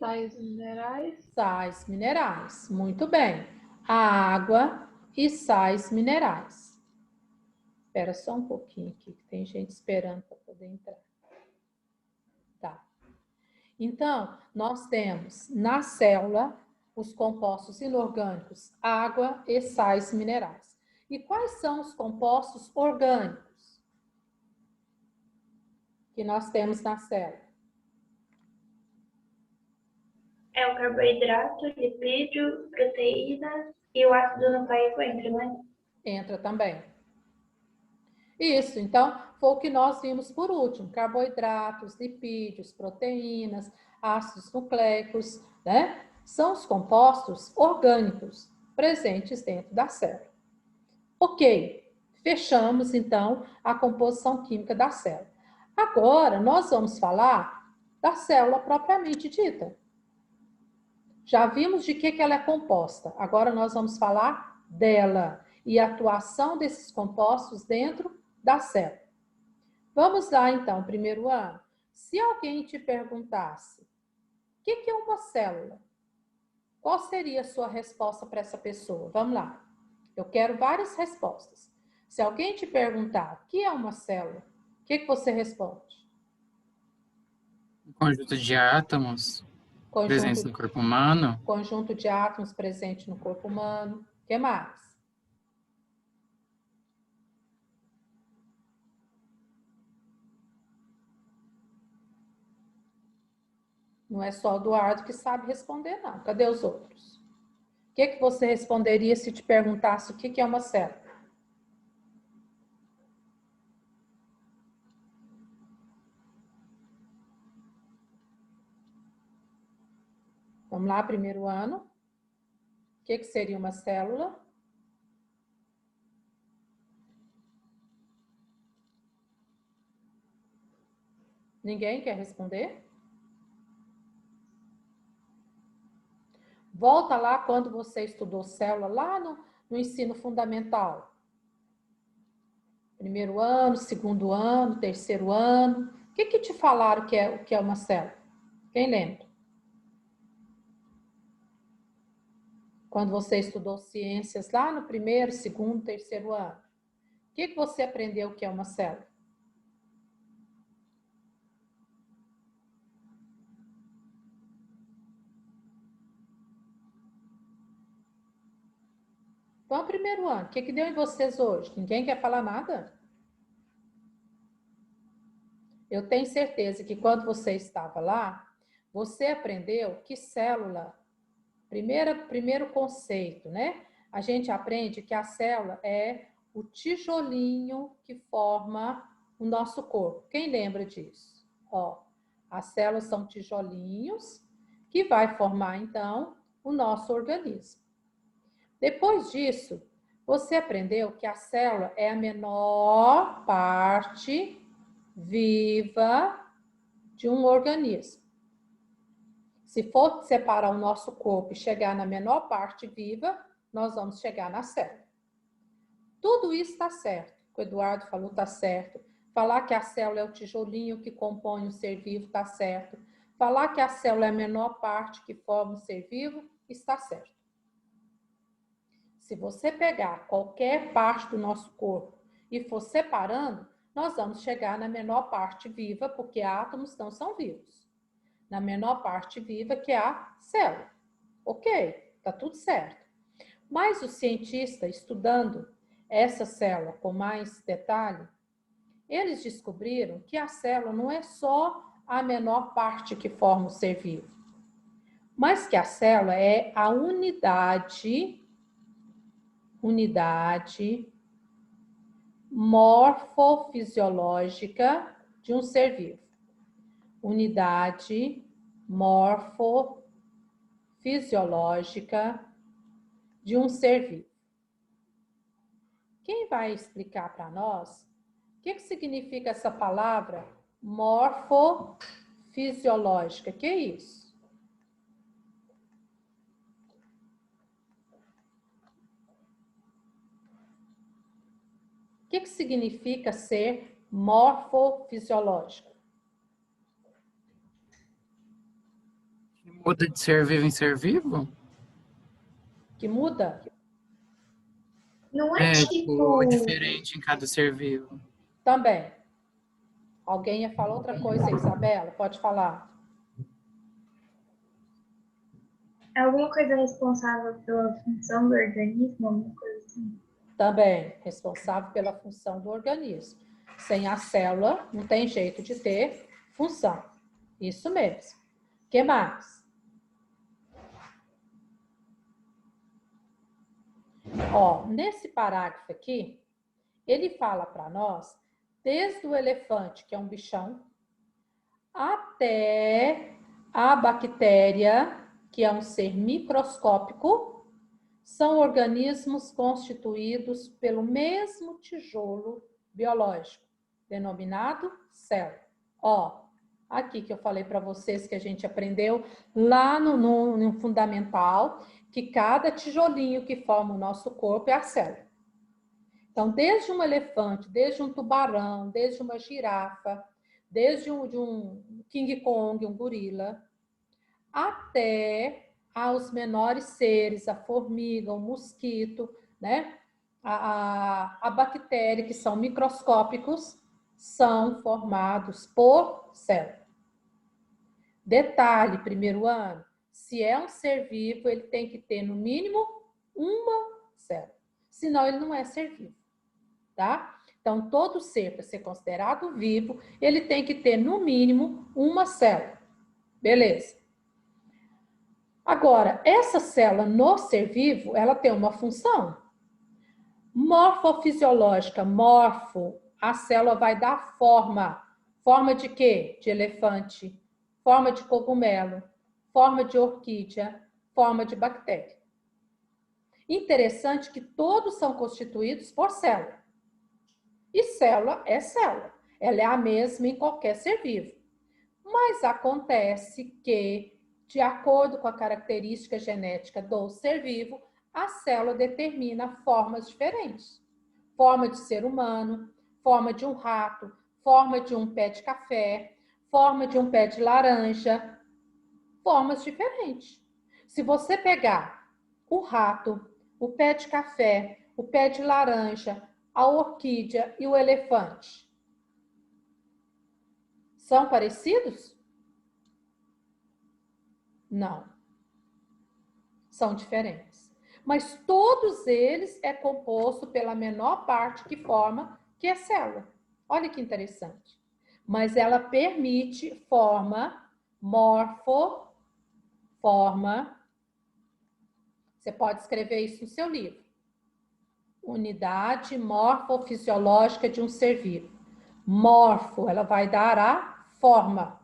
Sais minerais. Sais minerais. Muito bem. Água e sais minerais. Espera só um pouquinho aqui, que tem gente esperando para poder entrar. Tá. Então, nós temos na célula os compostos inorgânicos, água e sais minerais. E quais são os compostos orgânicos que nós temos na célula? É o carboidrato, lipídio, proteína e o ácido nucleico entra, né? Entra também. Isso, então, foi o que nós vimos por último: carboidratos, lipídios, proteínas, ácidos nucleicos, né? São os compostos orgânicos presentes dentro da célula. Ok, fechamos então a composição química da célula. Agora, nós vamos falar da célula propriamente dita. Já vimos de que ela é composta, agora nós vamos falar dela e a atuação desses compostos dentro da célula. Vamos lá, então, primeiro ano. Se alguém te perguntasse o que é uma célula, qual seria a sua resposta para essa pessoa? Vamos lá. Eu quero várias respostas. Se alguém te perguntar o que é uma célula, o que você responde? Um conjunto de átomos presentes no corpo humano. Conjunto de átomos presente no corpo humano. O que mais? Não é só o Eduardo que sabe responder, não. Cadê os outros? O que você responderia se te perguntasse o que é uma célula? Vamos lá, primeiro ano. O que seria uma célula? Ninguém quer responder? Volta lá quando você estudou célula, lá no ensino fundamental. Primeiro ano, segundo ano, terceiro ano. O que te falaram que é uma célula? Quem lembra? Quando você estudou ciências lá no primeiro, segundo, terceiro ano. O que você aprendeu que é uma célula? Então, primeiro ano, o que deu em vocês hoje? Ninguém quer falar nada? Eu tenho certeza que quando você estava lá, você aprendeu que célula, primeiro conceito, né? A gente aprende que a célula é o tijolinho que forma o nosso corpo. Quem lembra disso? Ó, as células são tijolinhos que vai formar, então, o nosso organismo. Depois disso, você aprendeu que a célula é a menor parte viva de um organismo. Se for separar o nosso corpo e chegar na menor parte viva, nós vamos chegar na célula. Tudo isso está certo. O que o Eduardo falou está certo. Falar que a célula é o tijolinho que compõe o ser vivo está certo. Falar que a célula é a menor parte que forma o ser vivo está certo. Se você pegar qualquer parte do nosso corpo e for separando, nós vamos chegar na menor parte viva, porque átomos não são vivos. Na menor parte viva, que é a célula. Ok, tá tudo certo. Mas o cientista, estudando essa célula com mais detalhe, eles descobriram que a célula não é só a menor parte que forma o ser vivo, mas que a célula é a unidade morfofisiológica de um ser vivo. Unidade morfofisiológica de um ser vivo. Quem vai explicar para nós o que significa essa palavra morfofisiológica? Que é isso? O que significa ser morfofisiológico? Muda de ser vivo em ser vivo? Que muda? Não é tipo, diferente em cada ser vivo. Também. Alguém ia falar outra coisa, Isabela? Pode falar. É alguma coisa responsável pela função do organismo, alguma coisa assim? Também, responsável pela função do organismo. Sem a célula, não tem jeito de ter função. Isso mesmo. O que mais? Ó, nesse parágrafo aqui, ele fala para nós, desde o elefante, que é um bichão, até a bactéria, que é um ser microscópico, são organismos constituídos pelo mesmo tijolo biológico, denominado célula. Ó, aqui que eu falei para vocês que a gente aprendeu lá no fundamental, que cada tijolinho que forma o nosso corpo é a célula. Então, desde um elefante, desde um tubarão, desde uma girafa, desde um King Kong, um gorila, até aos menores seres, a formiga, o mosquito, né? A bactéria, que são microscópicos, são formados por célula. Detalhe, primeiro ano, se é um ser vivo, ele tem que ter no mínimo uma célula, senão ele não é ser vivo, tá? Então, todo ser, para ser considerado vivo, ele tem que ter no mínimo uma célula. Beleza. Agora, essa célula no ser vivo, ela tem uma função morfofisiológica. A célula vai dar forma. Forma de quê? De elefante, forma de cogumelo, forma de orquídea, forma de bactéria. Interessante que todos são constituídos por célula. E célula é célula. Ela é a mesma em qualquer ser vivo. Mas acontece que, de acordo com a característica genética do ser vivo, a célula determina formas diferentes. Forma de ser humano, forma de um rato, forma de um pé de café, forma de um pé de laranja, formas diferentes. Se você pegar o rato, o pé de café, o pé de laranja, a orquídea e o elefante, são parecidos? Não. São diferentes. Mas todos eles é composto pela menor parte que forma, que é célula. Olha que interessante. Mas ela permite forma, você pode escrever isso no seu livro. Unidade morfofisiológica de um ser vivo. Morfo, ela vai dar a forma.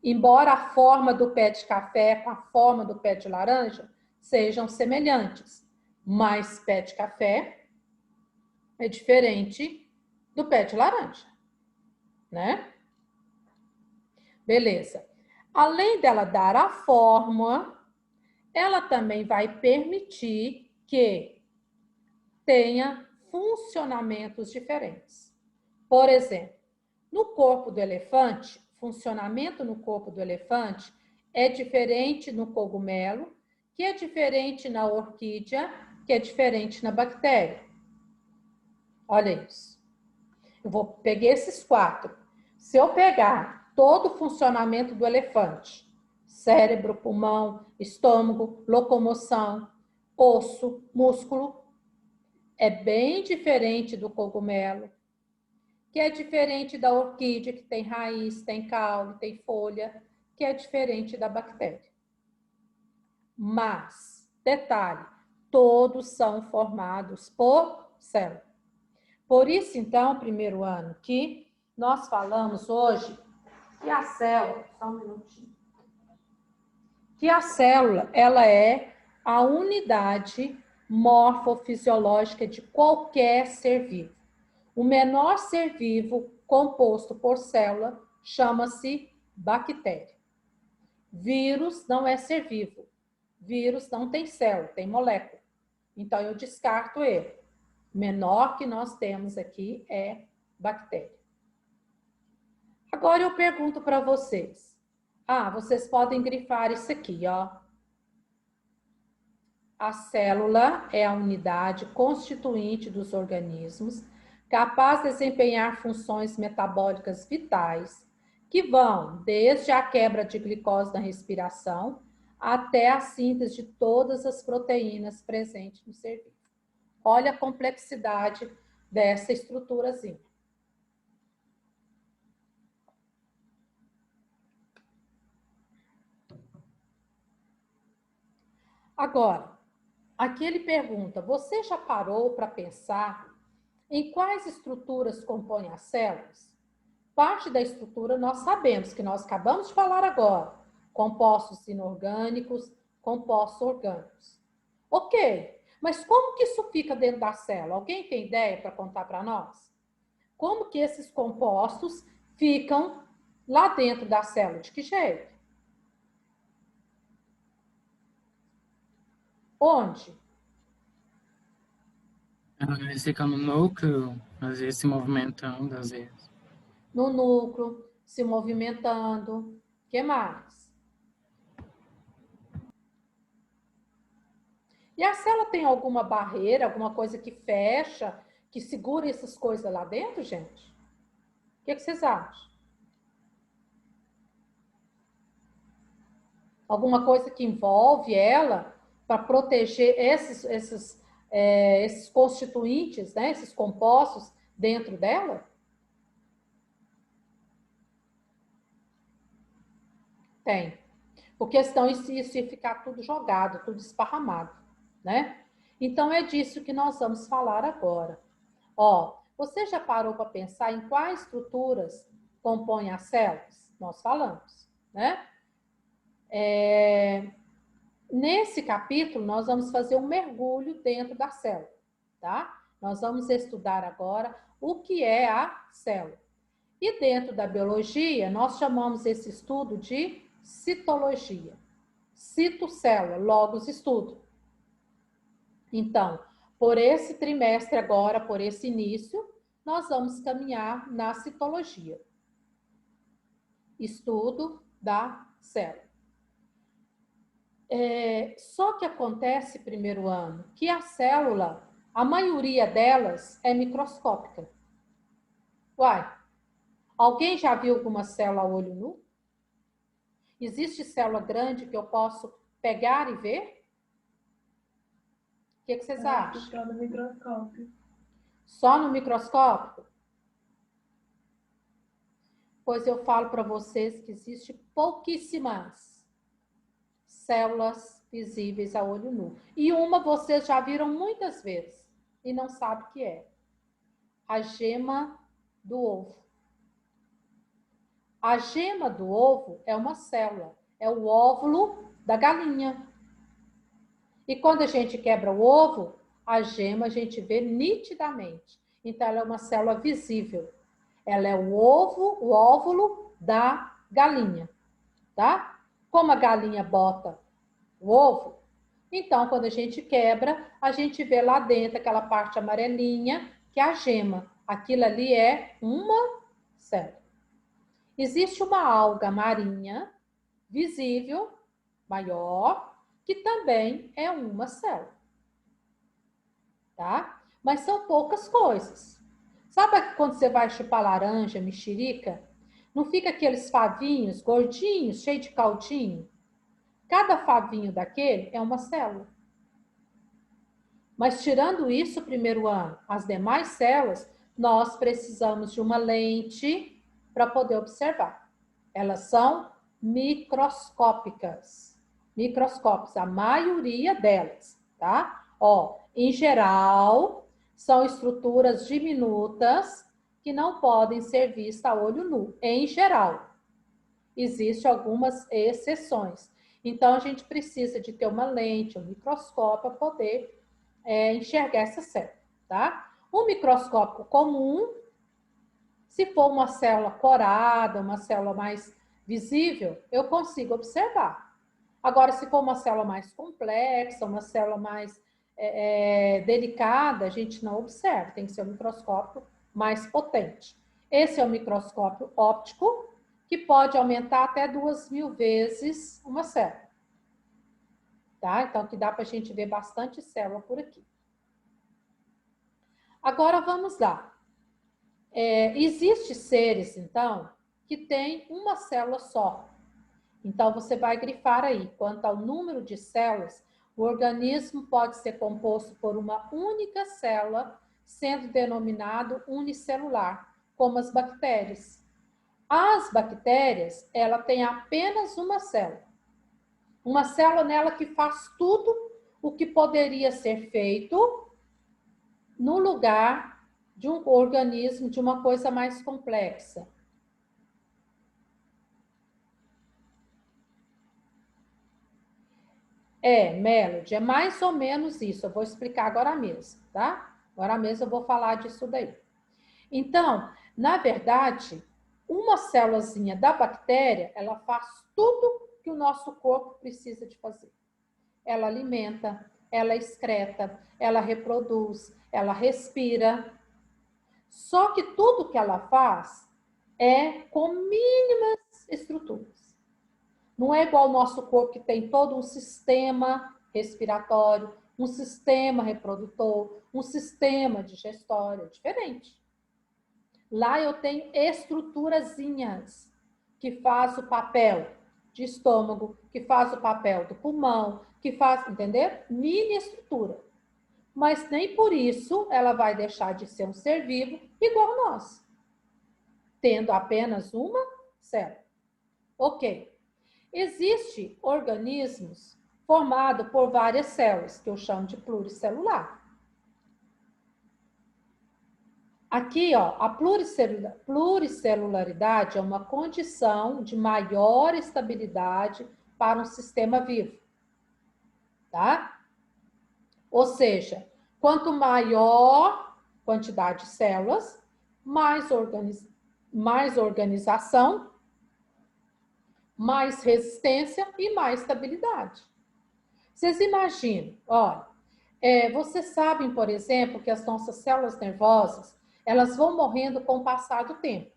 Embora a forma do pé de café com a forma do pé de laranja sejam semelhantes, mas pé de café é diferente do pé de laranja, né? Beleza. Além dela dar a forma, ela também vai permitir que tenha funcionamentos diferentes. Por exemplo, no corpo do elefante, funcionamento no corpo do elefante é diferente no cogumelo, que é diferente na orquídea, que é diferente na bactéria. Olha isso. Eu peguei esses 4. Se eu pegar todo o funcionamento do elefante, cérebro, pulmão, estômago, locomoção, osso, músculo, é bem diferente do cogumelo, que é diferente da orquídea, que tem raiz, tem caule, tem folha, que é diferente da bactéria. Mas, detalhe, todos são formados por célula. Por isso, então, primeiro ano, que nós falamos hoje que a célula, só um minutinho, que a célula, ela é a unidade morfofisiológica de qualquer ser vivo. O menor ser vivo composto por célula chama-se bactéria. Vírus não é ser vivo. Vírus não tem célula, tem molécula. Então, eu descarto ele. O menor que nós temos aqui é bactéria. Agora eu pergunto para vocês. Vocês podem grifar isso aqui, ó. A célula é a unidade constituinte dos organismos, capaz de desempenhar funções metabólicas vitais, que vão desde a quebra de glicose na respiração até a síntese de todas as proteínas presentes no ser vivo. Olha a complexidade dessa estruturazinha. Agora, aqui ele pergunta, você já parou para pensar em quais estruturas compõem as células? Parte da estrutura nós sabemos, que nós acabamos de falar agora. Compostos inorgânicos, compostos orgânicos. Ok, mas como que isso fica dentro da célula? Alguém tem ideia para contar para nós? Como que esses compostos ficam lá dentro da célula? De que jeito? Onde? Eles ficam no núcleo, às vezes se movimentando, às vezes. No núcleo, se movimentando. O que mais? E a célula tem alguma barreira, alguma coisa que fecha, que segura essas coisas lá dentro, gente? O que vocês acham? Alguma coisa que envolve ela para proteger esses constituintes, né? Esses compostos dentro dela? Tem. Porque senão isso ia ficar tudo jogado, tudo esparramado, né? Então é disso que nós vamos falar agora. Ó, você já parou para pensar em quais estruturas compõem as células? Nós falamos, né? Nesse capítulo, nós vamos fazer um mergulho dentro da célula, tá? Nós vamos estudar agora o que é a célula. E dentro da biologia, nós chamamos esse estudo de citologia. Cito célula, logos estudo. Então, por esse trimestre agora, por esse início, nós vamos caminhar na citologia. Estudo da célula. Só que acontece, primeiro ano, que a célula, a maioria delas é microscópica. Uai, alguém já viu alguma célula a olho nu? Existe célula grande que eu posso pegar e ver? O que vocês acham? Só no microscópio. Só no microscópio? Pois eu falo para vocês que existe pouquíssimas células visíveis a olho nu. E uma vocês já viram muitas vezes e não sabem o que é. A gema do ovo. A gema do ovo é uma célula, é o óvulo da galinha. E quando a gente quebra o ovo, a gema a gente vê nitidamente. Então, ela é uma célula visível. Ela é o óvulo da galinha, tá? Como a galinha bota o ovo, então, quando a gente quebra, a gente vê lá dentro aquela parte amarelinha, que é a gema. Aquilo ali é uma célula. Existe uma alga marinha, visível, maior, que também é uma célula. Tá? Mas são poucas coisas. Sabe quando você vai chupar laranja, mexerica? Não fica aqueles favinhos gordinhos, cheios de caldinho? Cada favinho daquele é uma célula. Mas tirando isso, primeiro ano, as demais células, nós precisamos de uma lente para poder observar. Elas são microscópicas. Microscópicas, a maioria delas, tá? Ó, em geral, são estruturas diminutas que não podem ser vistas a olho nu. Em geral, existem algumas exceções. Então, a gente precisa de ter uma lente, um microscópio para poder enxergar essa célula, tá? Um microscópio comum, se for uma célula corada, uma célula mais visível, eu consigo observar. Agora, se for uma célula mais complexa, uma célula mais delicada, a gente não observa, tem que ser um microscópio mais potente. Esse é o microscópio óptico, que pode aumentar até 2.000 vezes uma célula. Tá? Então, que dá para a gente ver bastante célula por aqui. Agora, vamos lá. Existem seres, então, que têm uma célula só. Então, você vai grifar aí. Quanto ao número de células, o organismo pode ser composto por uma única célula, sendo denominado unicelular, como as bactérias. As bactérias, ela tem apenas uma célula. Uma célula nela que faz tudo o que poderia ser feito no lugar de um organismo, de uma coisa mais complexa. Melody, é mais ou menos isso. Eu vou explicar agora mesmo, tá? Agora mesmo eu vou falar disso daí. Então, na verdade, uma célulazinha da bactéria, ela faz tudo que o nosso corpo precisa de fazer. Ela alimenta, ela excreta, ela reproduz, ela respira. Só que tudo que ela faz é com mínimas estruturas. Não é igual o nosso corpo que tem todo um sistema respiratório, um sistema reprodutor, um sistema digestório, é diferente. Lá eu tenho estruturazinhas que faz o papel de estômago, que faz o papel do pulmão, que faz, entendeu? Mini estrutura. Mas nem por isso ela vai deixar de ser um ser vivo igual nós, tendo apenas uma célula. Ok. Existem organismos formados por várias células, que eu chamo de pluricelular. Aqui, ó, a pluricelularidade é uma condição de maior estabilidade para um sistema vivo, tá? Ou seja, quanto maior quantidade de células, mais organização, mais resistência e mais estabilidade. Vocês imaginam, olha, vocês sabem, por exemplo, que as nossas células nervosas, elas vão morrendo com o passar do tempo.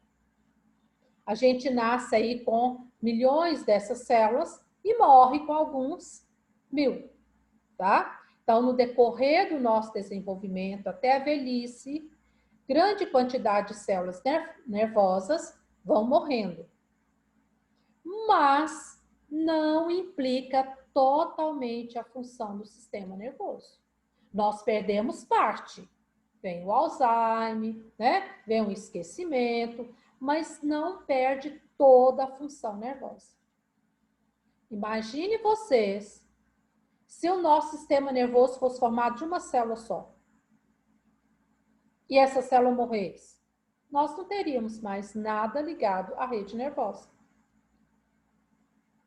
A gente nasce aí com milhões dessas células e morre com alguns mil, tá? Então, no decorrer do nosso desenvolvimento até a velhice, grande quantidade de células nervosas vão morrendo. Mas não implica totalmente a função do sistema nervoso. Nós perdemos parte. Vem o Alzheimer, né? Vem o esquecimento, mas não perde toda a função nervosa. Imagine vocês se o nosso sistema nervoso fosse formado de uma célula só e essa célula morresse. Nós não teríamos mais nada ligado à rede nervosa.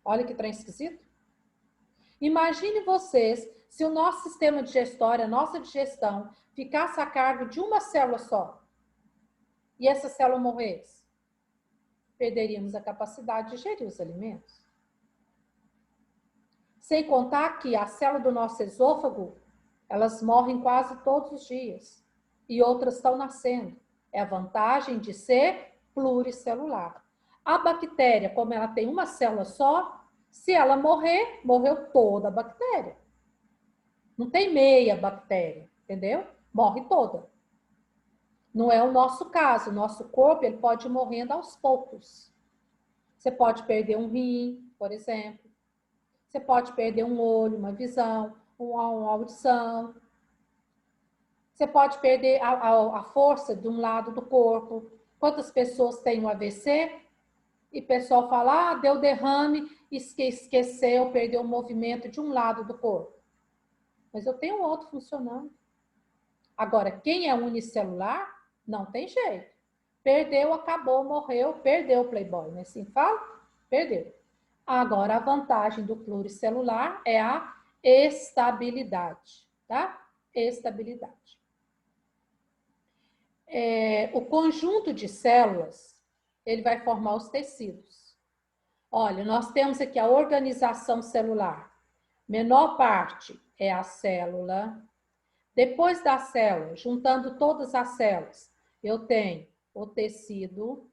Olha que trem esquisito. Imagine vocês se o nosso sistema digestório, a nossa digestão, ficasse a cargo de uma célula só e essa célula morresse. Perderíamos a capacidade de digerir os alimentos. Sem contar que a célula do nosso esôfago, elas morrem quase todos os dias e outras estão nascendo. É a vantagem de ser pluricelular. A bactéria, como ela tem uma célula só, se ela morrer, morreu toda a bactéria. Não tem meia bactéria, entendeu? Morre toda. Não é o nosso caso. O nosso corpo, ele pode ir morrendo aos poucos. Você pode perder um rim, por exemplo. Você pode perder um olho, uma visão, uma audição. Você pode perder a força de um lado do corpo. Quantas pessoas têm um AVC? E o pessoal fala, deu derrame, esqueceu, perdeu o movimento de um lado do corpo. Mas eu tenho outro funcionando. Agora, quem é unicelular, não tem jeito. Perdeu, acabou, morreu, perdeu o Playboy. Não é assim que fala? Perdeu. Agora, a vantagem do pluricelular é a estabilidade, tá? Estabilidade. O conjunto de células, ele vai formar os tecidos. Olha, nós temos aqui a organização celular. Menor parte é a célula. Depois da célula, juntando todas as células, eu tenho o tecido.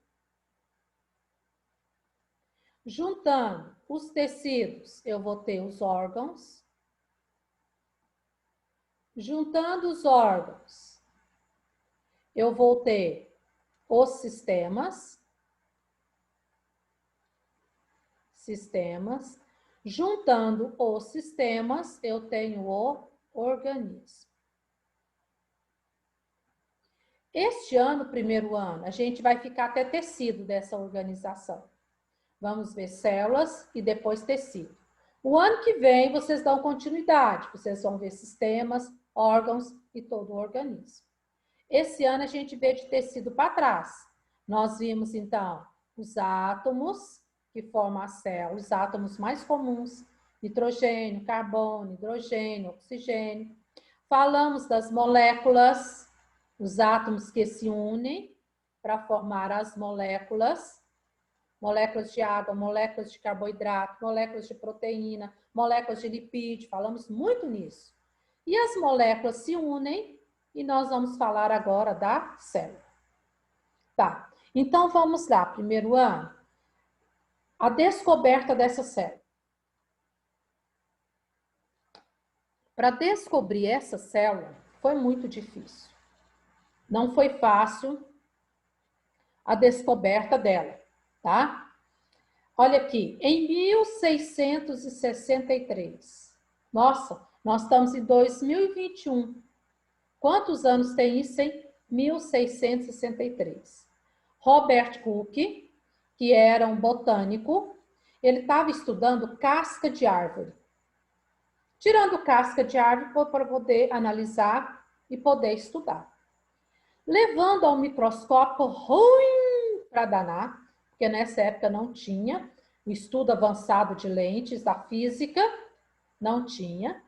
Juntando os tecidos, eu vou ter os órgãos. Juntando os órgãos, eu vou ter os sistemas. Juntando os sistemas, eu tenho o organismo. Este ano, primeiro ano, a gente vai ficar até tecido dessa organização. Vamos ver células e depois tecido. O ano que vem, vocês dão continuidade. Vocês vão ver sistemas, órgãos e todo o organismo. Esse ano, a gente vê de tecido para trás. Nós vimos, então, os átomos que formam a célula, os átomos mais comuns, nitrogênio, carbono, hidrogênio, oxigênio. Falamos das moléculas, os átomos que se unem para formar as moléculas de água, moléculas de carboidrato, moléculas de proteína, moléculas de lipídio, falamos muito nisso. E as moléculas se unem e nós vamos falar agora da célula. Tá, então vamos lá, primeiro ano, a descoberta dessa célula. Para descobrir essa célula foi muito difícil. Não foi fácil a descoberta dela, tá? Olha aqui, em 1663. Nossa, nós estamos em 2021. Quantos anos tem isso, hein? 1663. Robert Hooke, que era um botânico, ele estava estudando casca de árvore. Tirando casca de árvore para poder analisar e poder estudar. Levando ao microscópio ruim para danar, porque nessa época não tinha o estudo avançado de lentes da física, não tinha.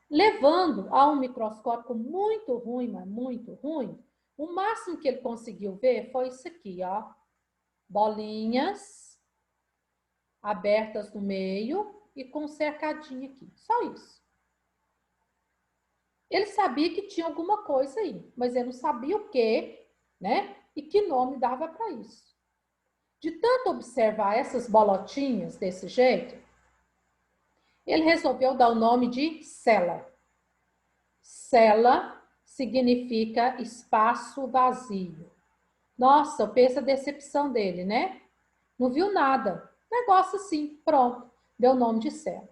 Levando a um microscópio muito ruim, mas muito ruim, o máximo que ele conseguiu ver foi isso aqui, ó. Bolinhas abertas no meio e com um cercadinho aqui. Só isso. Ele sabia que tinha alguma coisa aí, mas ele não sabia o quê, né? E que nome dava para isso. De tanto observar essas bolotinhas desse jeito, ele resolveu dar o nome de célula. Célula significa espaço vazio. Nossa, pensa a decepção dele, né? Não viu nada. Negócio assim, pronto. Deu o nome de célula.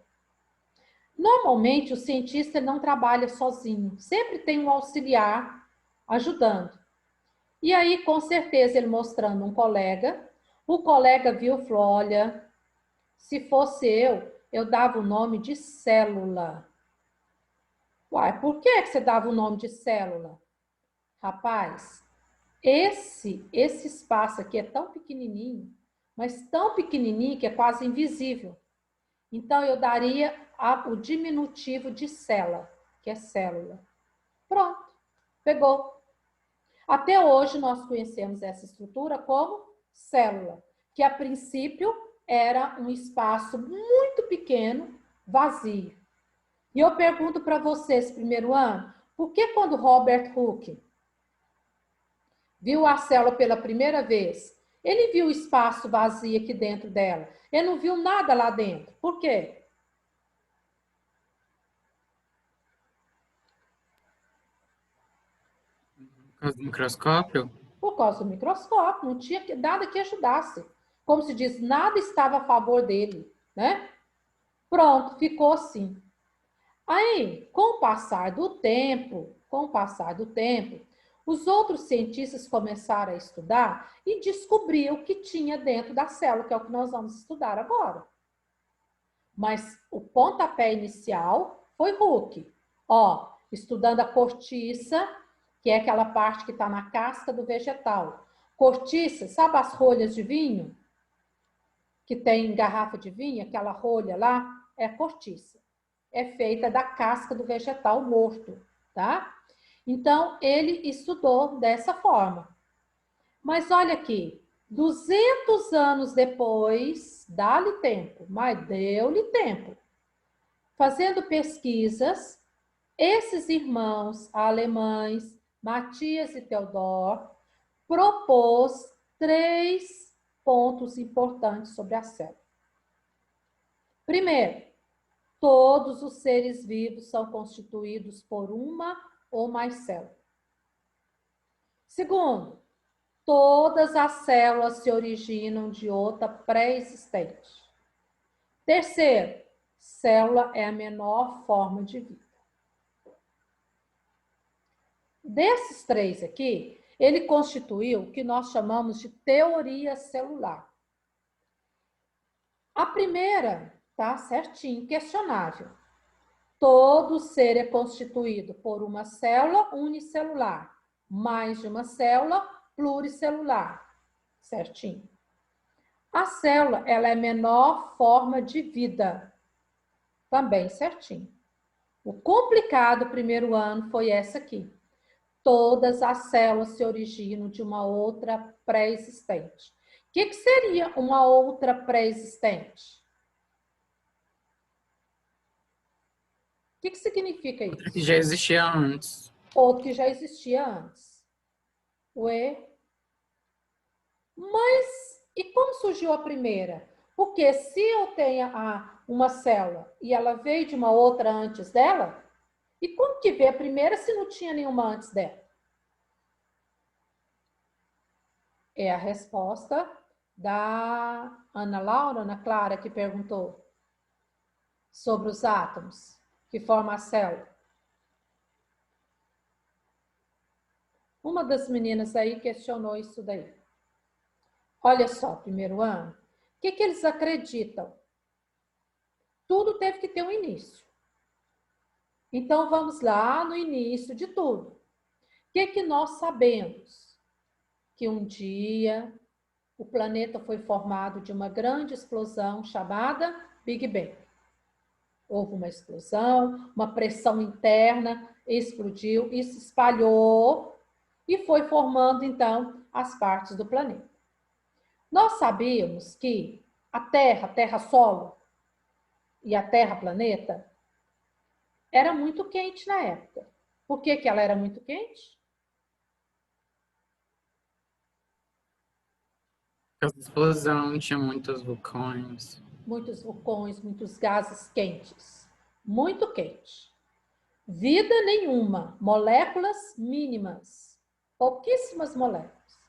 Normalmente, o cientista não trabalha sozinho. Sempre tem um auxiliar ajudando. E aí, com certeza, ele mostrando um colega. O colega viu e falou, olha, se fosse eu dava o nome de célula. Uai, por que você dava o nome de célula? Rapaz, esse espaço aqui é tão pequenininho, mas tão pequenininho que é quase invisível. Então, eu daria o diminutivo de célula, que é célula. Pronto, pegou. Até hoje, nós conhecemos essa estrutura como célula, que a princípio era um espaço muito pequeno, vazio. E eu pergunto para vocês, primeiro ano, por que quando Robert Hooke viu a célula pela primeira vez, ele viu o espaço vazio aqui dentro dela? Ele não viu nada lá dentro. Por quê? Por causa do microscópio? Por causa do microscópio, não tinha nada que ajudasse. Como se diz, nada estava a favor dele, né? Pronto, ficou assim. Aí, com o passar do tempo, os outros cientistas começaram a estudar e descobriram o que tinha dentro da célula, que é o que nós vamos estudar agora. Mas o pontapé inicial foi Hooke. Ó, estudando a cortiça, que é aquela parte que está na casca do vegetal. Cortiça, sabe as rolhas de vinho? Que tem em garrafa de vinho, aquela rolha lá, é cortiça. É feita da casca do vegetal morto, tá? Então, ele estudou dessa forma. Mas olha aqui, 200 anos depois, dá-lhe tempo, mas deu-lhe tempo. Fazendo pesquisas, esses irmãos alemães, Matias e Theodor, propôs 3 pontos importantes sobre a célula. Primeiro, todos os seres vivos são constituídos por uma ou mais células. Segundo, todas as células se originam de outra pré-existente. Terceiro, célula é a menor forma de vida. Desses três aqui, ele constituiu o que nós chamamos de teoria celular. A primeira, tá certinho, questionável. Todo ser é constituído por uma célula unicelular, mais de uma célula pluricelular, certinho. A célula, ela é a menor forma de vida, também certinho. O complicado primeiro ano foi essa aqui. Todas as células se originam de uma outra pré-existente. O que seria uma outra pré-existente? O que significa isso? Outra que já existia antes. Outra que já existia antes. Ué? Mas, e como surgiu a primeira? Porque se eu tenho uma célula e ela veio de uma outra antes dela, e como que veio a primeira se não tinha nenhuma antes dela? É a resposta da Ana Clara, que perguntou sobre os átomos que formam a célula. Uma das meninas aí questionou isso daí. Olha só, primeiro ano, o que eles acreditam? Tudo teve que ter um início. Então, vamos lá no início de tudo. O que nós sabemos? Que um dia o planeta foi formado de uma grande explosão chamada Big Bang. Houve uma explosão, uma pressão interna, explodiu, isso espalhou e foi formando, então, as partes do planeta. Nós sabíamos que a Terra solo e a Terra planeta era muito quente na época. Por que ela era muito quente? A explosão tinha muitos vulcões. Muitos vulcões, muitos gases quentes. Muito quente. Vida nenhuma. Moléculas mínimas. Pouquíssimas moléculas.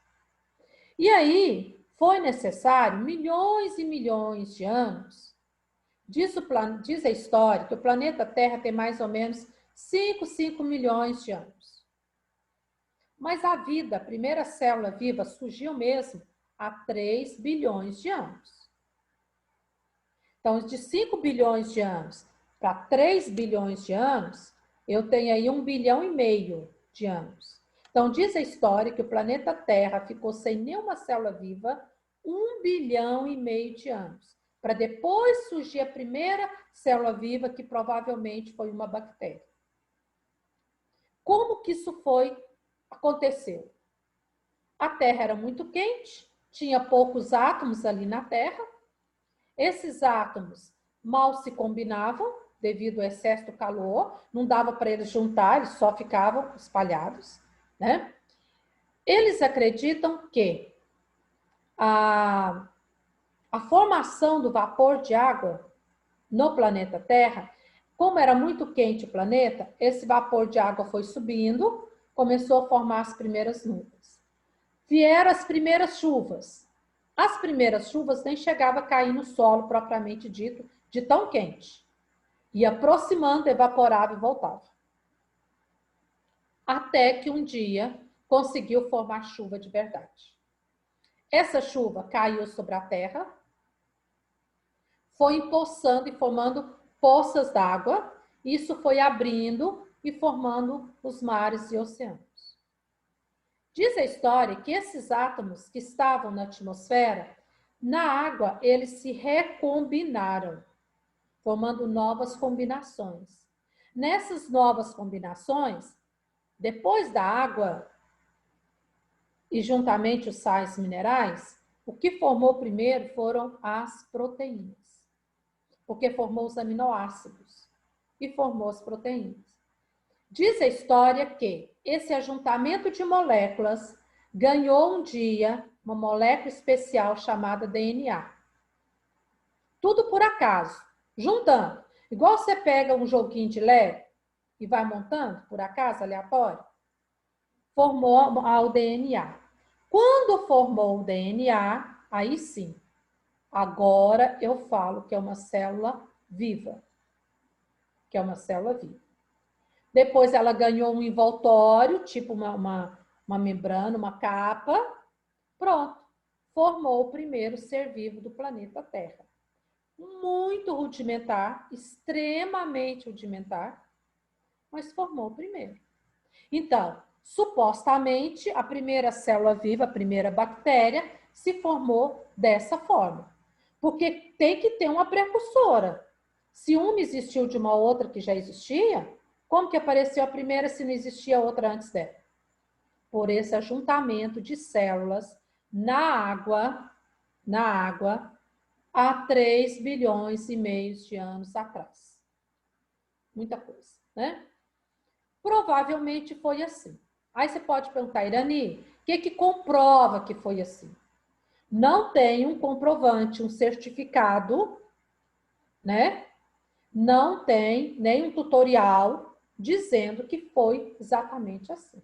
E aí, foi necessário milhões e milhões de anos. Diz a história que o planeta Terra tem mais ou menos 5 milhões de anos. Mas a vida, a primeira célula viva, surgiu mesmo há 3 bilhões de anos. Então, de 5 bilhões de anos para 3 bilhões de anos, eu tenho aí 1,5 bilhão de anos. Então, diz a história que o planeta Terra ficou sem nenhuma célula viva 1,5 bilhão de anos, para depois surgir a primeira célula viva, que provavelmente foi uma bactéria. Como que isso aconteceu? A Terra era muito quente, tinha poucos átomos ali na Terra. Esses átomos mal se combinavam devido ao excesso do calor, não dava para eles juntar, eles só ficavam espalhados, né? Eles acreditam que a formação do vapor de água no planeta Terra, como era muito quente o planeta, esse vapor de água foi subindo, começou a formar as primeiras nuvens. Vieram as primeiras chuvas. As primeiras chuvas nem chegavam a cair no solo propriamente dito, de tão quente. Ia aproximando, evaporava e voltava. Até que um dia conseguiu formar chuva de verdade. Essa chuva caiu sobre a Terra, foi empoçando e formando poças d'água. Isso foi abrindo e formando os mares e oceanos. Diz a história que esses átomos que estavam na atmosfera, na água, eles se recombinaram, formando novas combinações. Nessas novas combinações, depois da água e juntamente os sais minerais, o que formou primeiro foram as proteínas, porque formou os aminoácidos e formou as proteínas. Diz a história que esse ajuntamento de moléculas ganhou um dia uma molécula especial chamada DNA. Tudo por acaso. Juntando. Igual você pega um joguinho de Lego e vai montando, por acaso, aleatório, formou o DNA. Quando formou o DNA, aí sim, agora eu falo que é uma célula viva. Que é uma célula viva. Depois ela ganhou um envoltório, tipo uma membrana, uma capa. Pronto. Formou o primeiro ser vivo do planeta Terra. Muito rudimentar, extremamente rudimentar, mas formou o primeiro. Então, supostamente, a primeira célula viva, a primeira bactéria, se formou dessa forma. Porque tem que ter uma precursora. Se uma existiu de uma outra que já existia, como que apareceu a primeira se não existia outra antes dela? Por esse ajuntamento de células na água, há 3 bilhões e meio de anos atrás. Muita coisa, né? Provavelmente foi assim. Aí você pode perguntar, Irani, o que comprova que foi assim? Não tem um comprovante, um certificado, né? Não tem nem um tutorial dizendo que foi exatamente assim.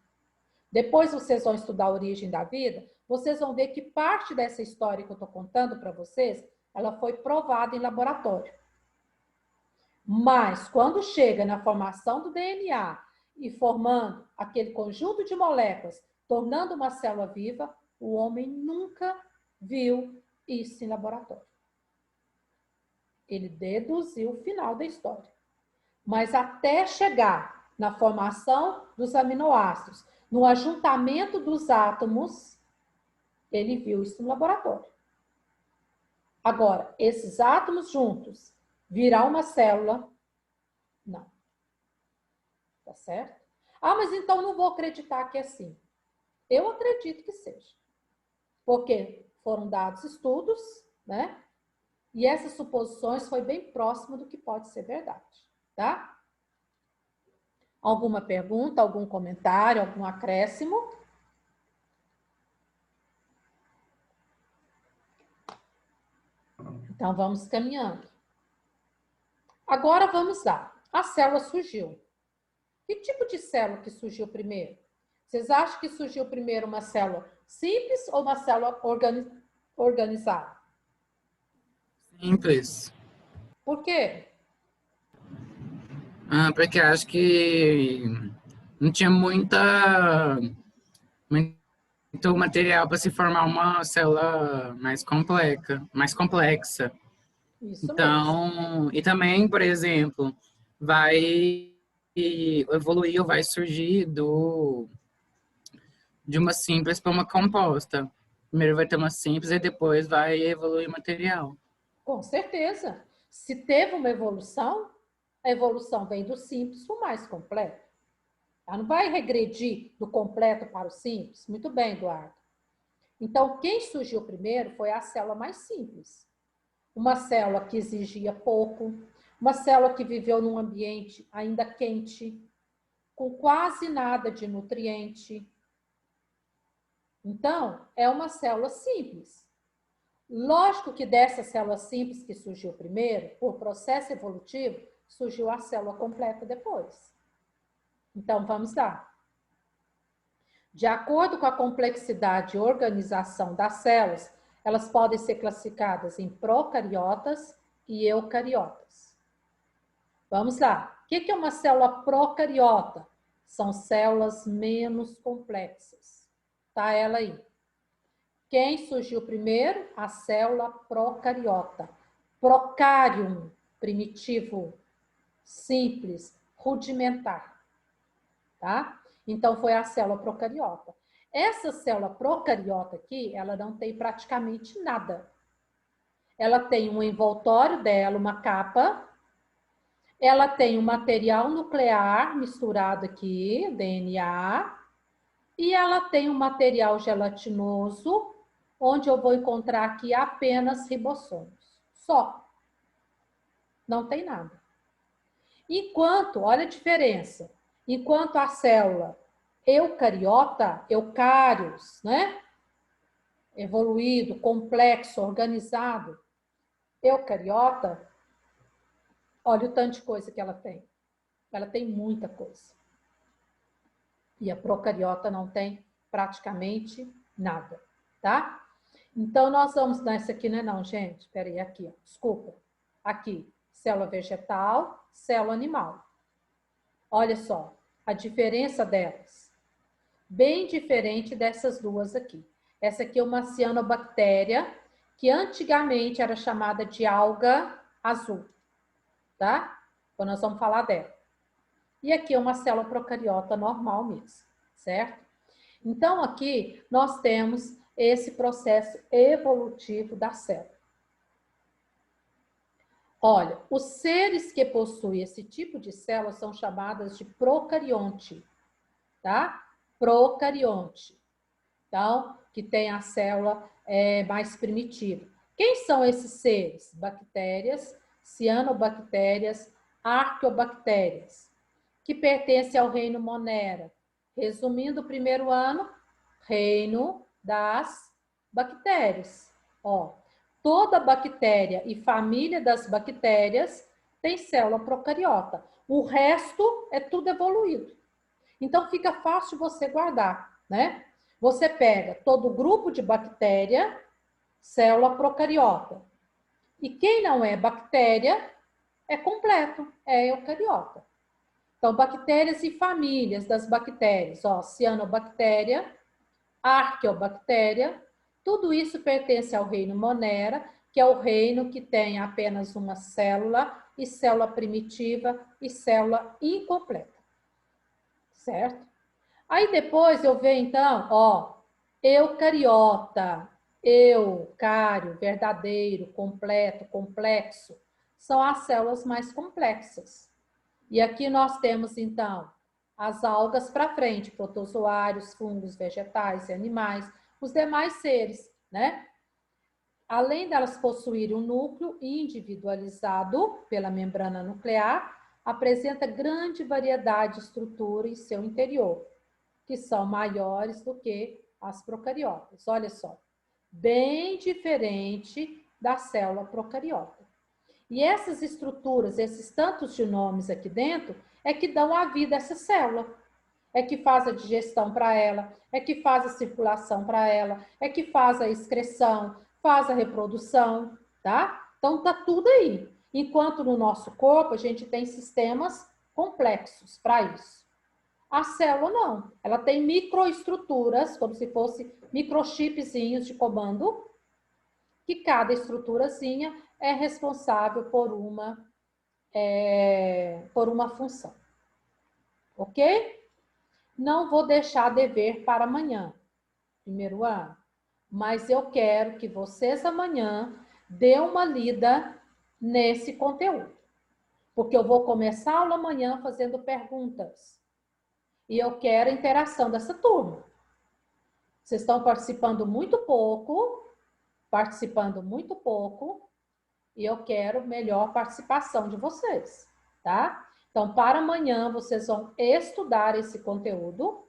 Depois vocês vão estudar a origem da vida, vocês vão ver que parte dessa história que eu estou contando para vocês, ela foi provada em laboratório. Mas, quando chega na formação do DNA e formando aquele conjunto de moléculas, tornando uma célula viva, o homem nunca viu isso em laboratório. Ele deduziu o final da história. Mas até chegar na formação dos aminoácidos, no ajuntamento dos átomos, ele viu isso no laboratório. Agora, esses átomos juntos virar uma célula, não. Tá certo? Ah, mas então não vou acreditar que é assim. Eu acredito que seja. Porque foram dados estudos, né? E essas suposições foi bem próximo do que pode ser verdade, tá? Alguma pergunta, algum comentário, algum acréscimo? Então, vamos caminhando. Agora, vamos lá. A célula surgiu. Que tipo de célula que surgiu primeiro? Vocês acham que surgiu primeiro uma célula simples ou uma célula organizada? Simples. Por quê? Porque acho que não tinha muito material para se formar uma célula mais complexa. Isso mesmo. Então, e também, por exemplo, vai evoluir ou vai surgir de uma simples para uma composta. Primeiro vai ter uma simples e depois vai evoluir o material. Com certeza. Se teve uma evolução, a evolução vem do simples para o mais completo. Ela não vai regredir do completo para o simples. Muito bem, Eduardo. Então, quem surgiu primeiro foi a célula mais simples. Uma célula que exigia pouco, uma célula que viveu num ambiente ainda quente, com quase nada de nutriente. Então, é uma célula simples. Lógico que dessa célula simples que surgiu primeiro, por processo evolutivo, surgiu a célula completa depois. Então, vamos lá. De acordo com a complexidade e organização das células, elas podem ser classificadas em procariotas e eucariotas. Vamos lá. O que é uma célula procariota? São células menos complexas. Tá ela aí. Quem surgiu primeiro? A célula procariota. Procárium, primitivo, simples, rudimentar. Tá? Então, foi a célula procariota. Essa célula procariota aqui, ela não tem praticamente nada. Ela tem um envoltório dela, uma capa. Ela tem um material nuclear misturado aqui, DNA. E ela tem um material gelatinoso, onde eu vou encontrar aqui apenas ribossomos. Só. Não tem nada. Enquanto, olha a diferença. Enquanto a célula eucariota, eucários, né? Evoluído, complexo, organizado. Eucariota, Olha o tanto de coisa que ela tem. Ela tem muita coisa. E a procariota não tem praticamente nada, tá? Então, nós vamos nessa aqui, né? Não, gente, espera aí, aqui, ó, desculpa. Aqui, célula vegetal, célula animal. Olha só, a diferença delas. Bem diferente dessas duas aqui. Essa aqui é uma cianobactéria, que antigamente era chamada de alga azul, tá? Então, nós vamos falar dela. E aqui é uma célula procariota normal mesmo, certo? Então, aqui nós temos esse processo evolutivo da célula. Olha, os seres que possuem esse tipo de célula são chamadas de procarionte, tá? Procarionte. Então, que tem a célula mais primitiva. Quem são esses seres? Bactérias, cianobactérias, arqueobactérias, que pertencem ao reino Monera. Resumindo o primeiro ano, reino das bactérias. Ó, toda bactéria e família das bactérias tem célula procariota. O resto é tudo evoluído. Então, fica fácil você guardar, né? Você pega todo o grupo de bactéria, célula procariota. E quem não é bactéria, é completo, é eucariota. Então, bactérias e famílias das bactérias, ó, cianobactéria, arqueobactéria, tudo isso pertence ao reino Monera, que é o reino que tem apenas uma célula, e célula primitiva e célula incompleta. Certo? Aí depois eu vejo, então, ó, eucariota, eucário, verdadeiro, completo, complexo, são as células mais complexas. E aqui nós temos, então, as algas para frente, protozoários, fungos, vegetais e animais, os demais seres, né? Além delas possuírem um núcleo individualizado pela membrana nuclear, apresenta grande variedade de estrutura em seu interior, que são maiores do que as procariotas. Olha só, bem diferente da célula procariota. E essas estruturas, esses tantos de nomes aqui dentro, é que dão a vida a essa célula. É que faz a digestão para ela, é que faz a circulação para ela, é que faz a excreção, faz a reprodução, tá? Então tá tudo aí. Enquanto no nosso corpo a gente tem sistemas complexos para isso. A célula não, ela tem microestruturas, como se fosse microchipzinhos de comando, que cada estruturazinha é responsável por uma função. Ok? Não vou deixar dever para amanhã, primeiro ano, mas eu quero que vocês amanhã dêem uma lida nesse conteúdo, porque eu vou começar a aula amanhã fazendo perguntas. E eu quero a interação dessa turma. Vocês estão participando muito pouco, e eu quero melhor participação de vocês, tá? Então, para amanhã, vocês vão estudar esse conteúdo,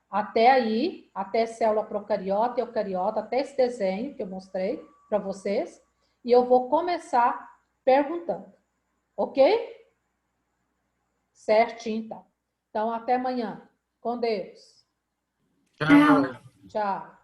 até aí, até célula procariota e eucariota, até esse desenho que eu mostrei para vocês, e eu vou começar perguntando, ok? Certinho, então. Então, até amanhã. Com Deus. Tchau. Tchau.